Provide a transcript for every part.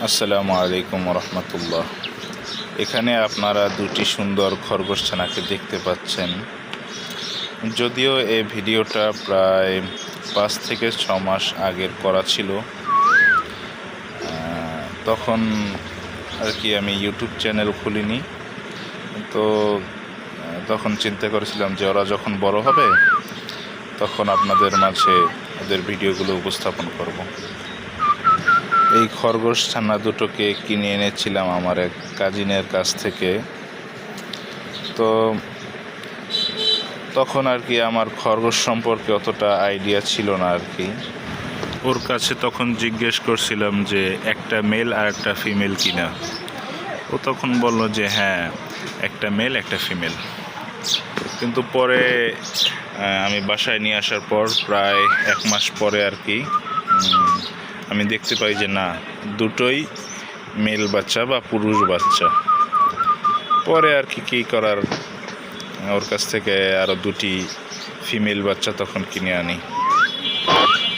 আসসালামু আলাইকুম রহমতুল্লাহ। এখানে আপনারা দুটি সুন্দর খরগোশ ছানাকে দেখতে পাচ্ছেন। যদিও এই ভিডিওটা প্রায় 5 থেকে 6 মাস আগের করা ছিল। তখন আর কি আমি ইউটিউব চ্যানেল খুলিনি, তো তখন চিন্তা করেছিলাম যে ওরা যখন বড় হবে তখন আপনাদের মাঝে ওদের ভিডিওগুলো উপস্থাপন করব। এই খরগোশ ছানা দুটোকে কিনে এনেছিলাম আমার এক কাজিনের কাছ থেকে। তো তখন আর কি আমার খরগোশ সম্পর্কে অতটা আইডিয়া ছিল না আর কি। ওর কাছে তখন জিজ্ঞেস করছিলাম যে একটা মেল আর একটা ফিমেল কিনা। ও তখন বলল যে হ্যাঁ, একটা মেল একটা ফিমেল। কিন্তু পরে আমি বাসায় নিয়ে আসার পর প্রায় 1 মাস পরে আর কি আমি দেখতে পাই যে না, দুটোই মেল বাচ্চা বা পুরুষ বাচ্চা। পরে আর কি কী করার, ওর কাছ থেকে আরও দুটি ফিমেল বাচ্চা তখন কিনে আনি।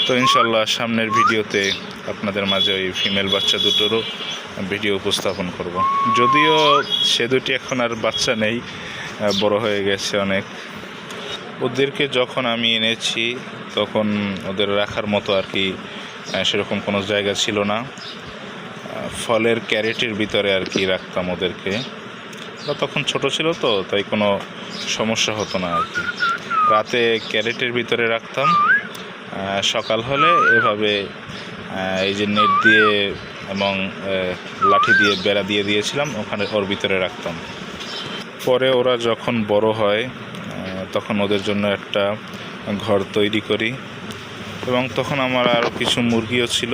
তো ইনশাল্লাহ সামনের ভিডিওতে আপনাদের মাঝে ওই ফিমেল বাচ্চা দুটোরও ভিডিও উপস্থাপন করব। যদিও সে দুটি এখন আর বাচ্চা নেই, বড় হয়ে গেছে অনেক। ওদেরকে যখন আমি এনেছি তখন ওদের রাখার মতো আর কি সেরকম কোনো জায়গা ছিল না। ফলের ক্যারেটের ভিতরে আর কি রাখতাম ওদেরকে। তখন ছোট ছিল তো, তাই কোনো সমস্যা হতো না আর কি। রাতে ক্যারেটের ভিতরে রাখতাম, সকাল হলে এভাবে এই যে নেট দিয়ে এবং লাঠি দিয়ে বেড়া দিয়ে দিয়েছিলাম, ওখানে ওর ভিতরে রাখতাম। পরে ওরা যখন বড় হয় তখন ওদের জন্য একটা ঘর তৈরি করি, এবং তখন আমার আরও কিছু মুরগিও ছিল,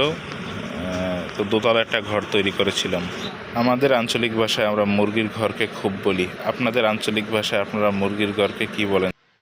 তো দোতলা একটা ঘর তৈরি করেছিলাম। আমাদের আঞ্চলিক ভাষায় আমরা মুরগির ঘরকে খুব বলি। আপনাদের আঞ্চলিক ভাষায় আপনারা মুরগির ঘরকে কি বলেন?